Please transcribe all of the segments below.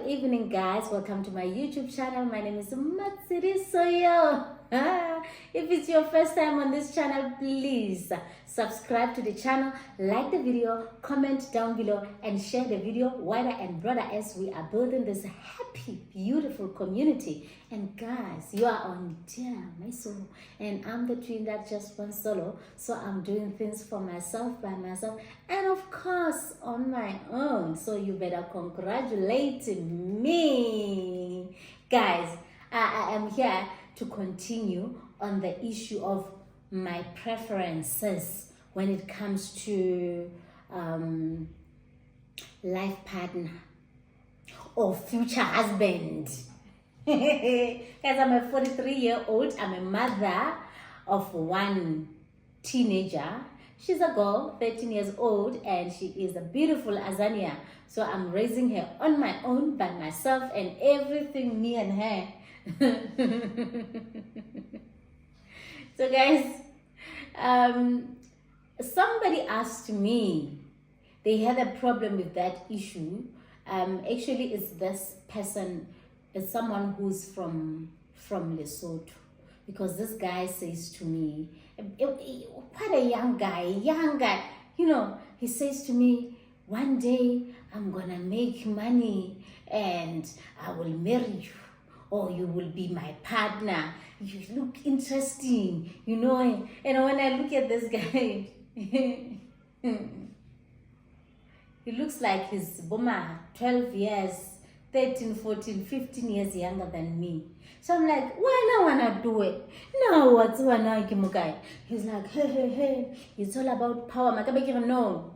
Good evening, guys. Welcome to my YouTube channel. My name is Matsiri Soyo. If it's your first time on this channel, please subscribe to the channel, like the video, comment down below, and share the video wider and broader as we are building this happy, beautiful community. And guys, you are on Dear My Soul, and I'm the twin that just went solo, so I'm doing things for myself, by myself, and of course on my own. So you better congratulate me, guys. I am here to continue on the issue of my preferences when it comes to life partner or future husband. Guys, I'm a 43-year-old. I'm a mother of one teenager. She's a girl, 13 years old, and she is a beautiful Azania. So I'm raising her on my own, by myself, and everything me and her. So guys, somebody asked me, they had a problem with that issue. Actually, it's this person, it's someone who's from Lesotho, because this guy says to me, quite a young guy, you know, he says to me, one day I'm gonna make money and I will marry you, or you will be my partner. You look interesting, you know. And when I look at this guy, he looks like he's 12 years, 13, 14, 15 years younger than me. So I'm like, why not wanna do it? No, what's one guy? He's like, hey, it's all about power. No.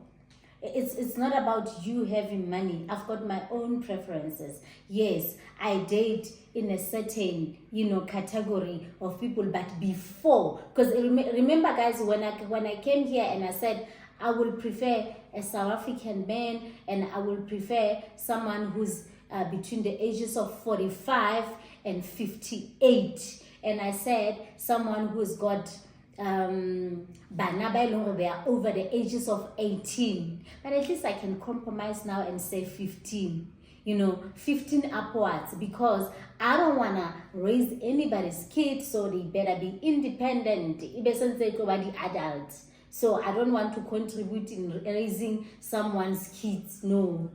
It's not about you having money. I've got my own preferences. Yes, I date in a certain, category of people, but before, because remember, guys, when I came here and I said I will prefer a South African man, and I will prefer someone who's between the ages of 45 and 58, and I said someone who's got they are over the ages of 18, but at least I can compromise now and say 15, 15 upwards, because I don't want to raise anybody's kids, so they better be independent, adults. So I don't want to contribute in raising someone's kids. No.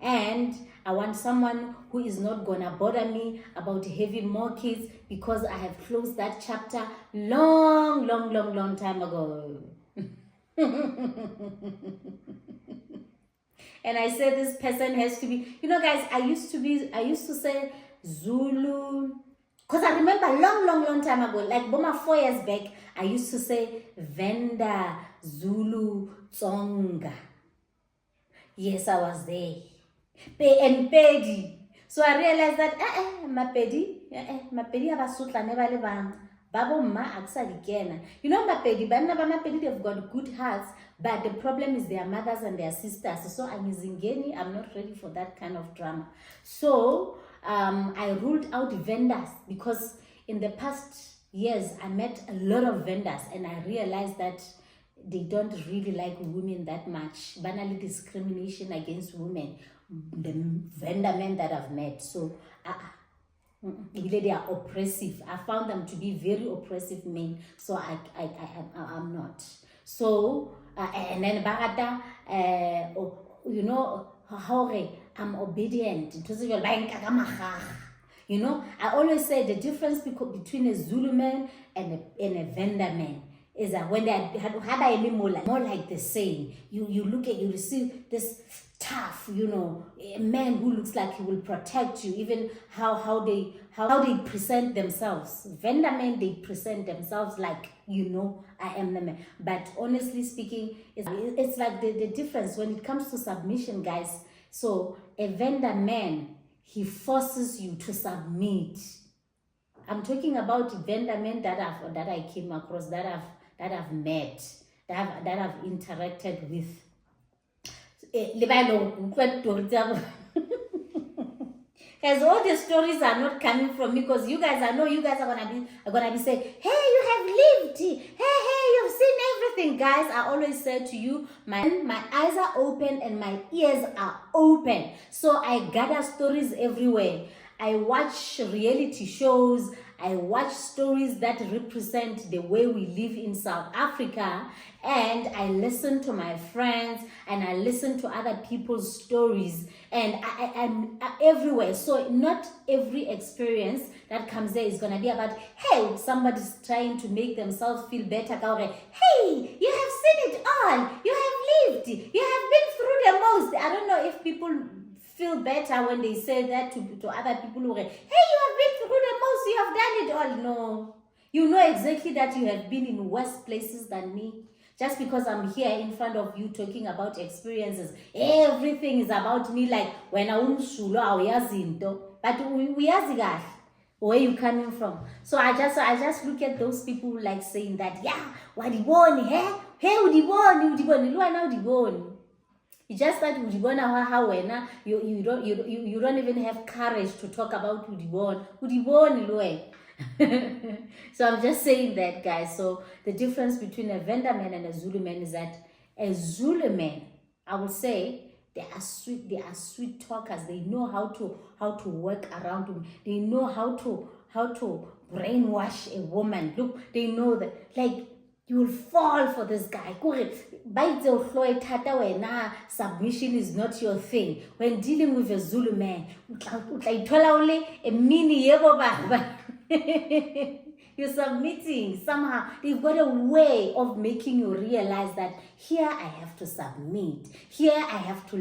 And I want someone who is not gonna bother me about having more kids, because I have closed that chapter long time ago. And I said this person has to be, guys, I used to say Zulu, because I remember long time ago, like 4 years back, I used to say Venda, Zulu, Tsonga. Yes, I was there. And Pedi. So I realized that Mapedi abasutla never lebang. Babo ma aksalikena. Mapedi, they've got good hearts, but the problem is their mothers and their sisters. So I'm not ready for that kind of drama. So I ruled out vendors, because in the past years I met a lot of vendors, and I realized that they don't really like women that much. Banally discrimination against women, the vendor men that I've met. So they are oppressive. I found them to be very oppressive men. So I'm not. So and then Bagata, I'm obedient. I always say the difference between a Zulu man and a Venda man is that when they are more like the same. You look at, you receive this tough, a man who looks like he will protect you, even how they present themselves. Venda men, they present themselves like, I am the man. But honestly speaking, it's like the difference when it comes to submission, guys. So a Venda man, he forces you to submit. I'm talking about Venda men that I came across, that I've met, that I've interacted with. As all the stories are not coming from me, because you guys, I know you guys are gonna be saying, hey, you have lived, hey, you've seen everything. Guys, I always say to you, my eyes are open and my ears are open. So I gather stories everywhere. I watch reality shows. I watch stories that represent the way we live in South Africa, and I listen to my friends and I listen to other people's stories, and I'm everywhere. So not every experience that comes there is going to be about, hey, somebody's trying to make themselves feel better. Hey, you have seen it all. You have lived. You have been through the most. I don't know if people feel better when they say that to other people who are, hey, you have been through the most, you have done it all. No. You know exactly that you have been in worse places than me. Just because I'm here in front of you talking about experiences, everything is about me, like when I'm but we are where you coming from. So I just look at those people like saying that, yeah, what you want, hey, udiboni. It's just that how you don't even have courage to talk about udibon. So I'm just saying that, guys. So the difference between a Venda man and a Zulu man is that a Zulu man, I would say, they are sweet talkers. They know how to work around them. They know how to brainwash a woman. Look, they know that, like, you will fall for this guy. Submission is not your thing. When dealing with a Zulu man, you're submitting somehow. They've got a way of making you realize that here I have to submit. Here I have to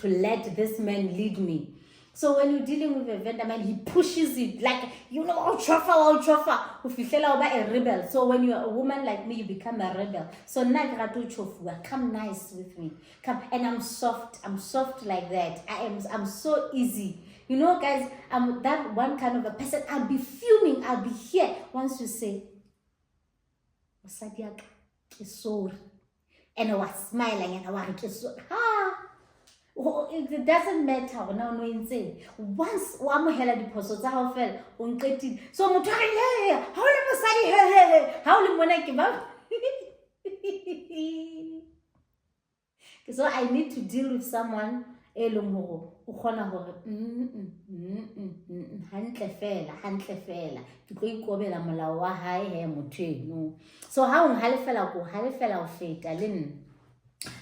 let this man lead me. So when you're dealing with a Venda man, he pushes it like, chofa. A rebel. So when you're a woman like me, you become a rebel. So come nice with me. Come, and I'm soft. I'm soft like that. I'm so easy. You know, guys, I'm that one kind of a person. I'll be fuming. I'll be here once you say, Sadiak is sorry. And I was smiling and I wanted to so it doesn't matter now. No insane. Once one hela diphoso tsa hao fela o nqetile. So motho a ha o le mosadi ha o le mona ke ba. So I need to deal with someone eleng hore o khona hore hantle fela ke tlo ikobela molao wa hae he motho eno. So ha o halefela o feta le nna.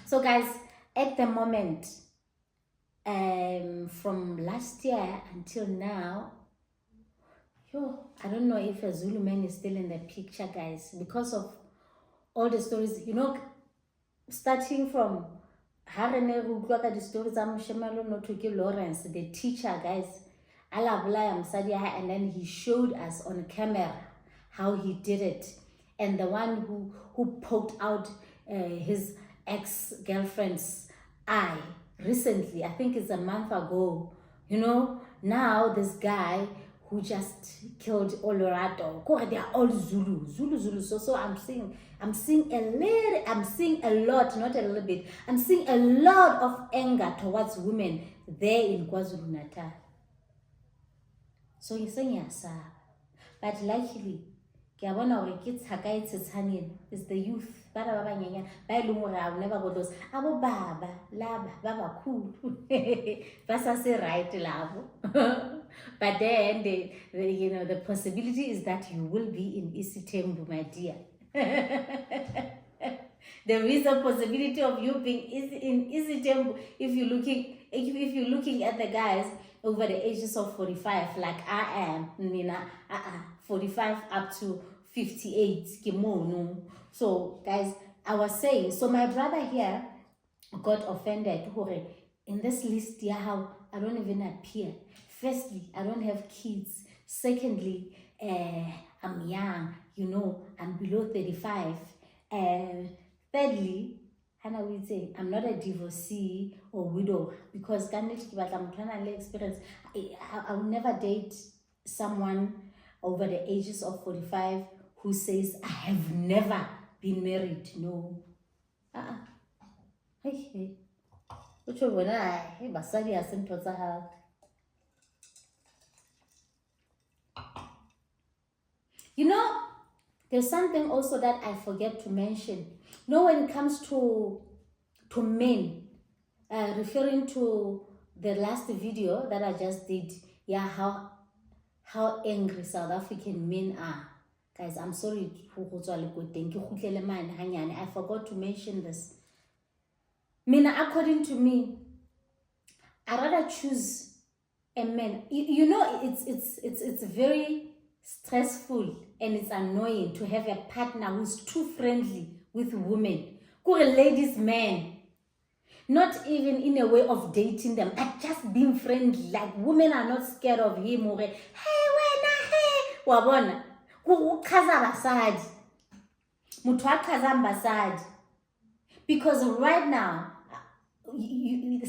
So guys, at the moment, from last year until now, I don't know if a Zulu man is still in the picture, guys, because of all the stories, you know, starting from the stories of Lawrence, the teacher, guys, and then he showed us on camera how he did it, and the one who poked out his ex-girlfriend's eye recently, I think it's a month ago, you know. Now this guy who just killed Olorado, they are all Zulu. So I'm seeing a lot, not a little bit. I'm seeing a lot of anger towards women there in KwaZulu-Natal. So you're saying yes, but luckily, it's the youth. I'll never go those. Abo baba, laba, baba cool. Basa say right love. But then the possibility is that you will be in Isitembu, my dear. There is a possibility of you being in Isitembu if you're looking at the guys over the ages of 45, like I am, 45 up to 58. So guys, I was saying, so my brother here got offended in this list. How I don't even appear. Firstly, I don't have kids. Secondly, I'm young, I'm below 35. Thirdly, Hannah will say, I'm not a divorcee or widow, because experience. I will never date someone over the ages of 45 who says, I have never been married. No. Hey. You know, there's something also that I forget to mention. You know, when it comes to men, referring to the last video that I just did, yeah, how angry South African men are. Guys, I'm sorry. I forgot to mention this. Mina, according to me, I rather choose a man. You know, it's very stressful and it's annoying to have a partner who's too friendly with women. Kore ladies man. Not even in a way of dating them, but just being friendly. Like women are not scared of him or hey, wena, hey. Wabona. Uchaza basadi. Muthu achaza mbasadi. Because right now,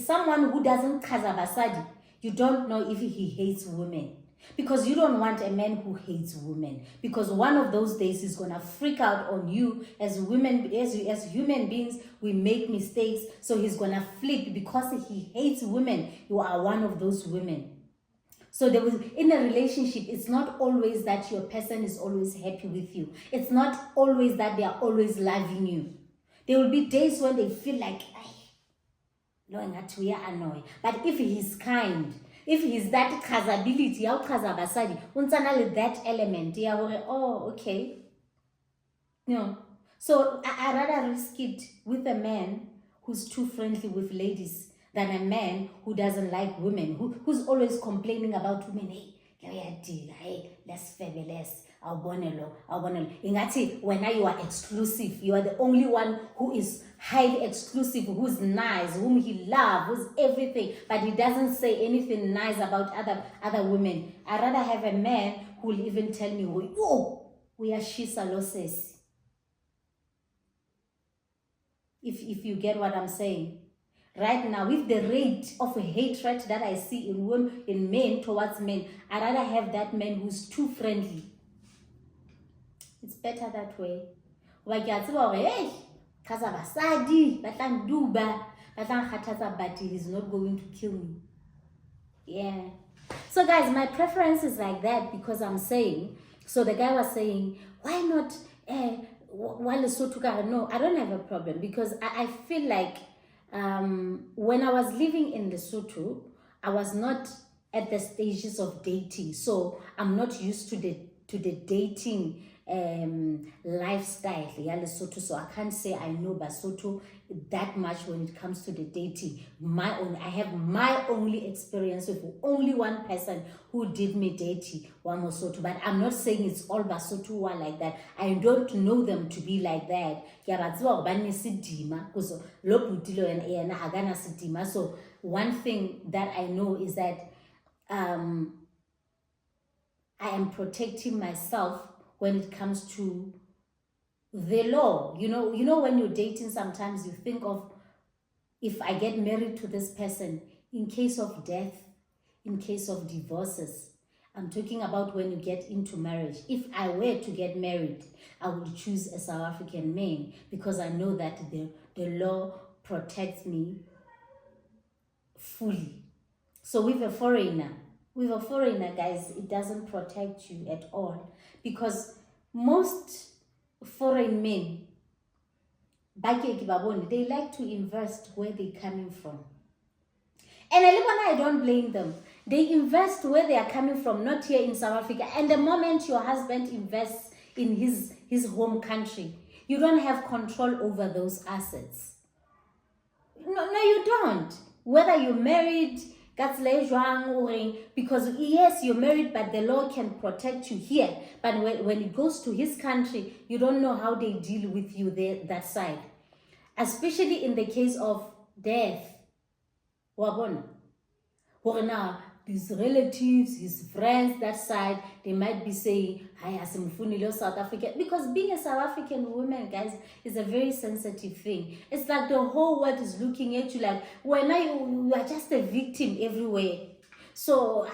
someone who doesn't chaza basadi, you don't know if he hates women. Because you don't want a man who hates women. Because one of those days he's gonna freak out on you. As women, as human beings, we make mistakes. So he's gonna flip because he hates women. You are one of those women. So there was in a relationship, it's not always that your person is always happy with you. It's not always that they are always loving you. There will be days when they feel like, knowing that we are annoyed. But if he's kind, if he's that chazability, that element, oh, okay. No. So I rather risk it with a man who's too friendly with ladies than a man who doesn't like women, who's always complaining about women. Hey, let's fabulous. Ingati, when you are exclusive, you are the only one who is highly exclusive, who's nice, whom he loves, who's everything, but he doesn't say anything nice about other women. I'd rather have a man who will even tell me, oh, we are shisa losses. If you get what I'm saying. Right now, with the rate of hatred that I see in men towards men, I'd rather have that man who's too friendly. It's better that way. Hey, Kazabasadi, Batang Duba, Batang Hataza Bati, he's not going to kill me. Yeah. So guys, my preference is like that because I'm saying, so the guy was saying, why not while Lesotho? No, I don't have a problem because I feel like when I was living in Lesotho, I was not at the stages of dating. So I'm not used to the dating lifestyle, yeah, Lesotho. So I can't say I know Basotho that much when it comes to the dating. I have my only experience with only one person who did me dating, one Basotho. But I'm not saying it's all Basotho who are like that. I don't know them to be like that. So one thing that I know is that I am protecting myself when it comes to the law. You know when you're dating, sometimes you think of, if I get married to this person, in case of death, in case of divorces, I'm talking about when you get into marriage. If I were to get married, I would choose a South African man because I know that the law protects me fully. So with a foreigner, guys, it doesn't protect you at all. Because most foreign men, they like to invest where they're coming from. And I don't blame them. They invest where they are coming from, not here in South Africa. And the moment your husband invests in his home country, you don't have control over those assets. No, you don't. Whether you're married, because yes, you're married, but the law can protect you here. But when it goes to his country, you don't know how they deal with you there, that side. Especially in the case of death. Now, his relatives, his friends, that side, they might be saying, "Hi, South Africa," because being a South African woman, guys, is a very sensitive thing. It's like the whole world is looking at you like, when you are just a victim everywhere. So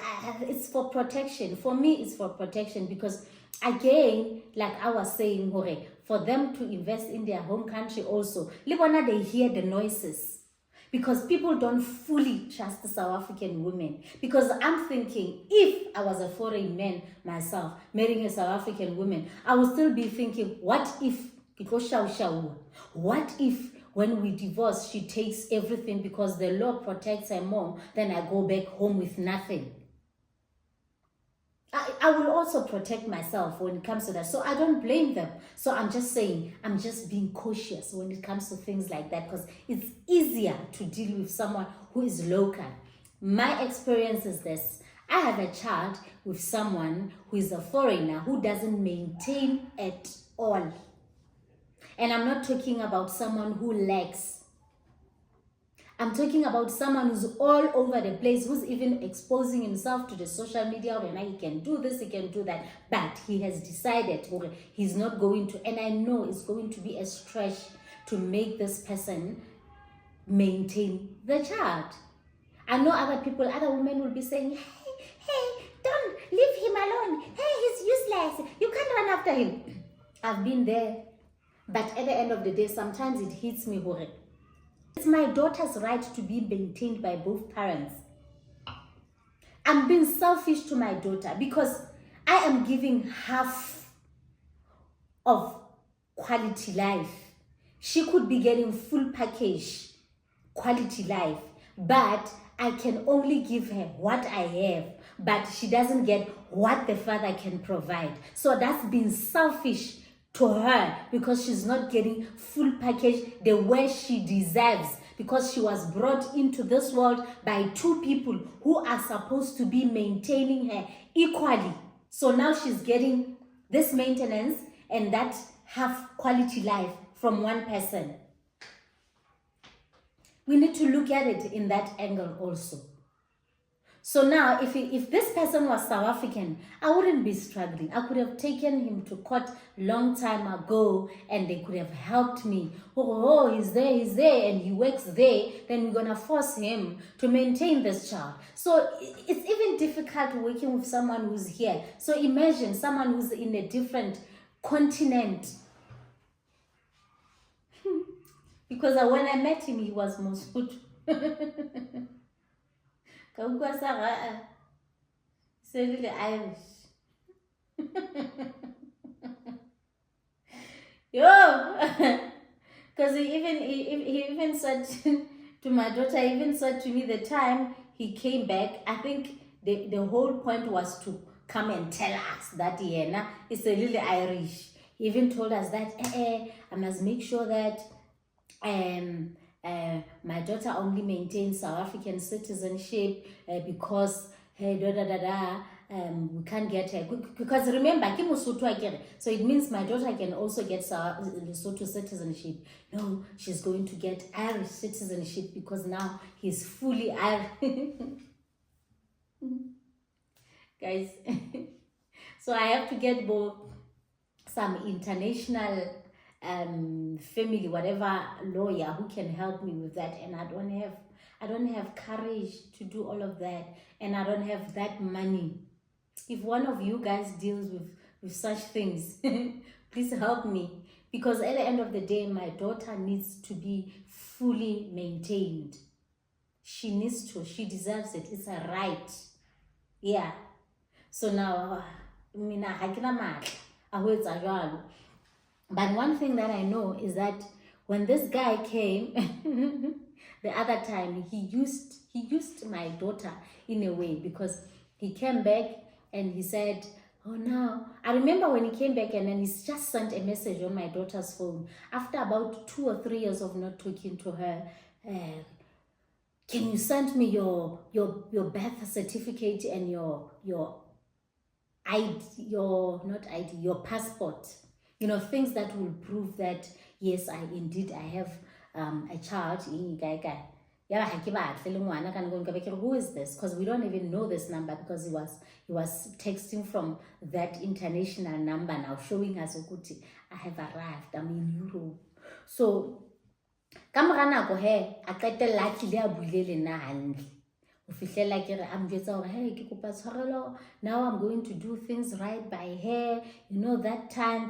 it's for protection. For me, it's for protection because, again, like I was saying, for them to invest in their home country also, they hear the noises. because people don't fully trust the South African women. Because I'm thinking, if I was a foreign man myself, marrying a South African woman, I would still be thinking, what if, what if when we divorce, she takes everything because the law protects her more, then I go back home with nothing. I will also protect myself when it comes to that. So I don't blame them. So I'm just saying, I'm just being cautious when it comes to things like that, because it's easier to deal with someone who is local. My experience is this. I have a child with someone who is a foreigner who doesn't maintain at all. And I'm not talking about someone who lacks. I'm talking about someone who's all over the place, who's even exposing himself to the social media. When he can do this, he can do that. But he has decided he's not going to. And I know it's going to be a stretch to make this person maintain the child. I know other people, other women will be saying, hey, don't leave him alone. Hey, he's useless. You can't run after him. I've been there. But at the end of the day, sometimes it hits me, it's my daughter's right to be maintained by both parents. I'm being selfish to my daughter because I am giving half of quality life. She could be getting full package quality life, but I can only give her what I have, but she doesn't get what the father can provide. So that's being selfish to her because she's not getting full package the way she deserves, because she was brought into this world by two people who are supposed to be maintaining her equally. So now she's getting this maintenance and that half quality life from one person. We need to look at it in that angle also. So now, if this person was South African, I wouldn't be struggling. I could have taken him to court long time ago and they could have helped me. He's there, and he works there. Then we're going to force him to maintain this child. So it's even difficult working with someone who's here. So imagine someone who's in a different continent. Because when I met him, he was Mosotho. Really Irish. Yo, because he even said to my daughter, he even said to me the time he came back, I think the whole point was to come and tell us that it's a little Irish. He even told us that I must make sure that my daughter only maintains South African citizenship because we can't get her. Because remember, so it means my daughter can also get Lesotho citizenship. No, she's going to get Irish citizenship because now he's fully Irish. Guys, so I have to get some international family, whatever lawyer who can help me with that, and I don't have courage to do all of that, and I don't have that money. If one of you guys deals with such things, please help me, because at the end of the day, my daughter needs to be fully maintained. She needs to. She deserves it. It's a right. Yeah. So now, but one thing that I know is that when this guy came the other time, he used my daughter in a way, because he came back and he said, oh no. I remember when he came back and then he just sent a message on my daughter's phone after about 2 or 3 years of not talking to her. Can you send me your birth certificate and your ID, your passport? Things that will prove that, yes, I have a child. Who is this? Because we don't even know this number, because he was texting from that international number now, showing us, I have arrived, I'm in Europe. So, now I'm going to do things right by her. That time,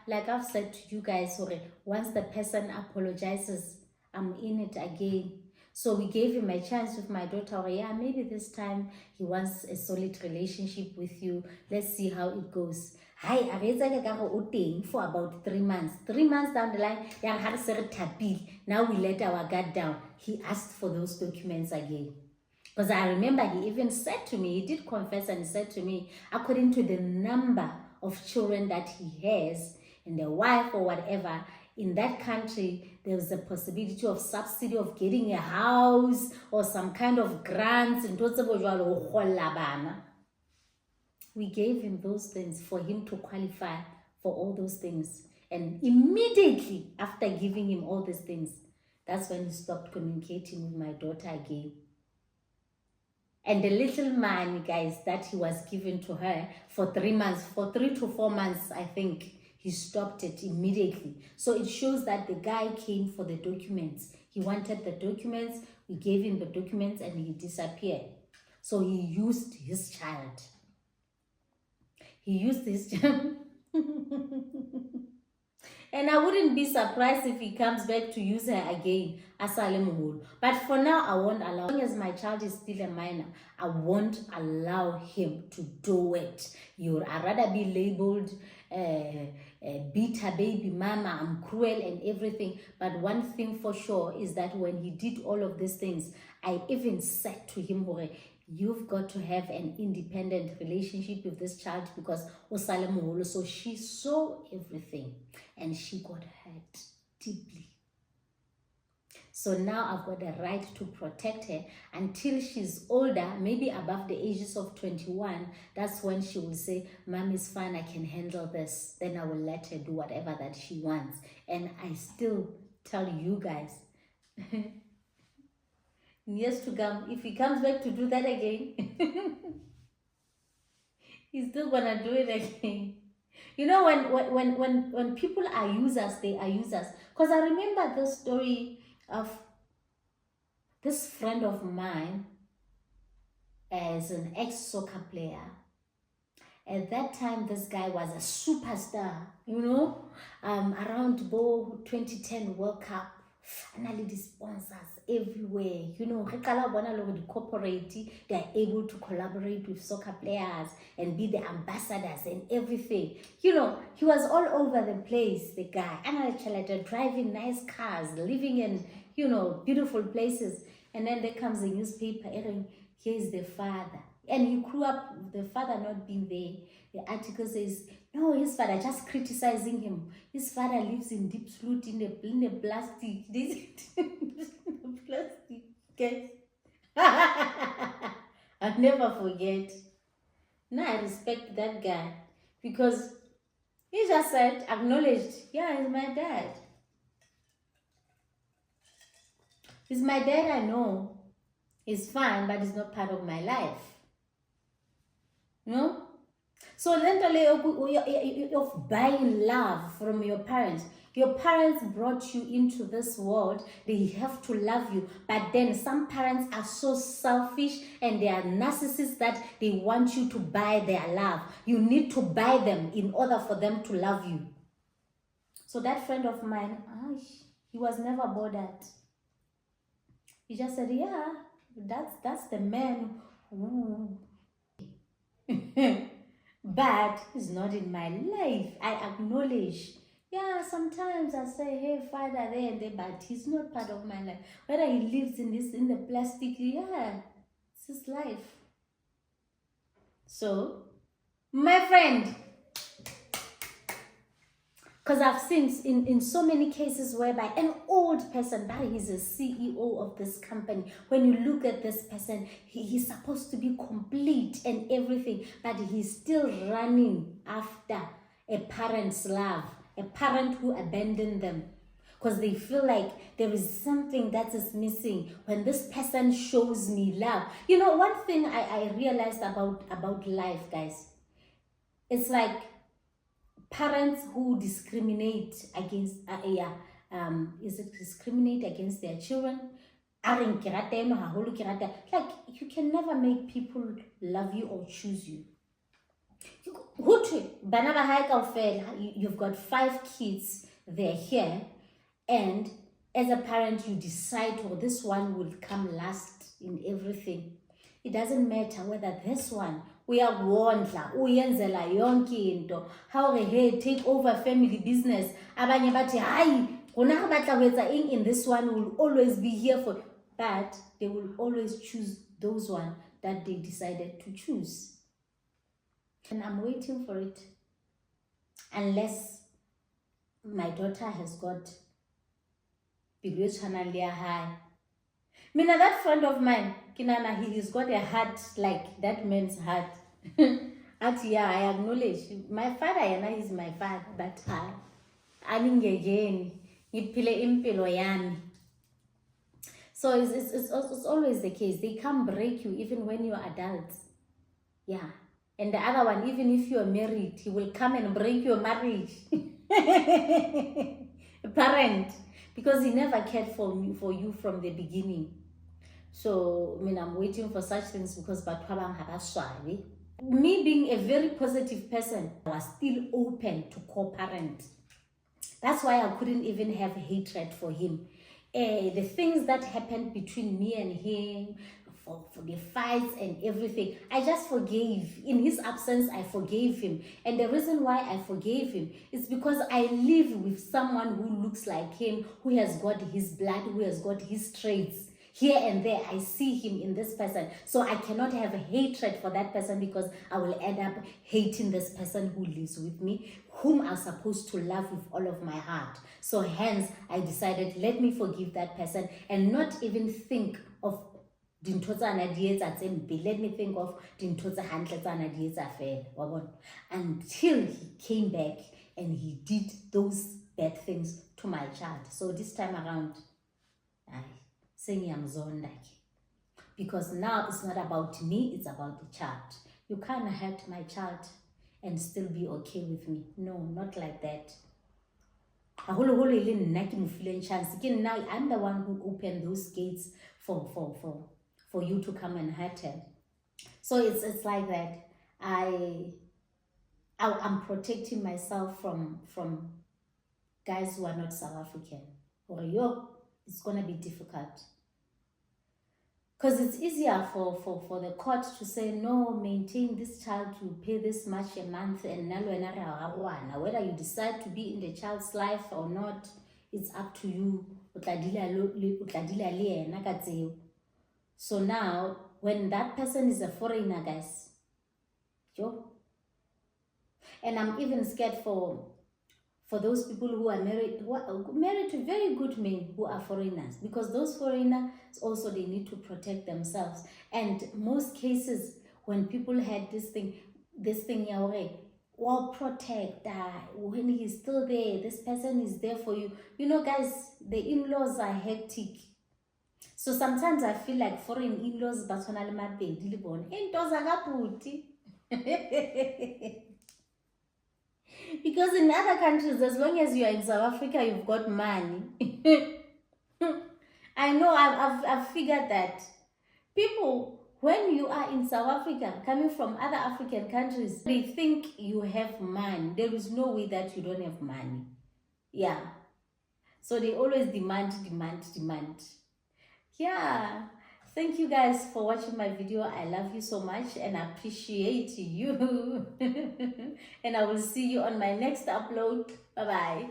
like I've said to you guys, once the person apologizes I'm in it again. So we gave him a chance with my daughter. Yeah, maybe this time he wants a solid relationship with you. Let's see how it goes. Hi, for about 3 months. 3 months down the line, now we let our guard down. He asked for those documents again. Because I remember he even said to me, he did confess and he said to me, according to the number of children that he has and the wife or whatever, in that country, there was a possibility of subsidy of getting a house or some kind of grants. We gave him those things for him to qualify for all those things. And immediately after giving him all these things, that's when he stopped communicating with my daughter again. And the little money, guys, that he was given to her for 3 months, for 3 to 4 months, I think, he stopped it immediately. So it shows that the guy came for the documents. He wanted the documents, we gave him the documents, and he disappeared. So he used his child. He used his child. And I wouldn't be surprised if he comes back to use her again. But for now, I won't allow. As long as my child is still a minor, I won't allow him to do it. I'd rather be labeled bitter baby mama, I'm cruel and everything. But one thing for sure is that when he did all of these things, I even said to him, you've got to have an independent relationship with this child because so she saw everything and she got hurt deeply. So now I've got the right to protect her until she's older, maybe above the ages of 21. That's when she will say, Mom is fine, I can handle this. Then I will let her do whatever that she wants. And I still tell you guys, in years to come, if he comes back to do that again, he's still gonna do it again. You know, when people are users, they are users. Because I remember the story of this friend of mine as an ex-soccer player. At that time, this guy was a superstar, you know, around 2010 World Cup. And the sponsors everywhere, you know, the corporate, they are able to collaborate with soccer players and be the ambassadors and everything. You know, he was all over the place, the guy. And driving nice cars, living in, you know, beautiful places. And then there comes a newspaper, and here's the father. And he grew up with the father not being there. The article says, no, his father just criticizing him. His father lives in deep sleep in the plastic. Plastic. Okay. I'll never forget. Now I respect that guy because he just said, acknowledged, yeah, he's my dad. He's my dad, I know. He's fine, but he's not part of my life. No? So lentally of buying love from your parents. Your parents brought you into this world. They have to love you. But then some parents are so selfish and they are narcissists that they want you to buy their love. You need to buy them in order for them to love you. So that friend of mine, he was never bothered. He just said, yeah, that's the man who... But he's not in my life. I acknowledge. Yeah, sometimes I say, hey, father, there and there, but he's not part of my life. Whether he lives in the plastic, yeah, it's his life. So, my friend, because I've seen in so many cases whereby an old person, that he's a CEO of this company, when you look at this person, he's supposed to be complete and everything, but he's still running after a parent's love, a parent who abandoned them. Because they feel like there is something that is missing when this person shows me love. You know, one thing I realized about life, guys, it's like parents who discriminate against, discriminate against their children. Like, you can never make people love you or choose you. You've got 5 kids, they're here, and as a parent, you decide, oh, this one will come last in everything. It doesn't matter whether this one, uyakondla, uyenzela yonke into, how hey, take over family business. Abanye bathi, hayi, rona batla ho etsa eng in this one will always be here for, but they will always choose those one that they decided to choose. And I'm waiting for it. Unless my daughter has got high. Mina, that friend of mine, Kinana, he's got a heart like that man's heart. Yeah, I acknowledge my father, Yana is my father, but so it's always the case. They can't break you even when you're adults. Yeah. And the other one, even if you're married, he will come and break your marriage. Parent. Because he never cared for you from the beginning. So, I mean, I'm waiting for such things because me being a very positive person, I was still open to co-parent. That's why I couldn't even have hatred for him. The things that happened between me and him, for the fights and everything, I just forgave. In his absence, I forgave him. And the reason why I forgave him is because I live with someone who looks like him, who has got his blood, who has got his traits. Here and there, I see him in this person. So I cannot have a hatred for that person because I will end up hating this person who lives with me, whom I'm supposed to love with all of my heart. So hence, I decided, let me forgive that person and not even think of let me think of until he came back and he did those bad things to my child. So this time around, because now it's not about me, it's about the child. You can't hurt my child and still be okay with me. No, not like that. Now I'm the one who opened those gates for you to come and hurt her. So it's like that. I'm protecting myself from guys who are not South African. Or it's gonna be difficult. Because it's easier for the court to say, no, maintain this child to pay this much a month, and whether you decide to be in the child's life or not, it's up to you. So now, when that person is a foreigner, guys, and I'm even scared for those people who are married to very good men who are foreigners, because those foreigners also, they need to protect themselves. And most cases, when people had this thing, well, protect, when he's still there, this person is there for you. Guys, the in-laws are hectic. So sometimes I feel like foreign in-laws, because in other countries, as long as you are in South Africa, you've got money. I know, I've figured that. People, when you are in South Africa, coming from other African countries, they think you have money. There is no way that you don't have money. Yeah. So they always demand. Yeah. Thank you guys for watching my video. I love you so much and I appreciate you. And I will see you on my next upload. Bye-bye.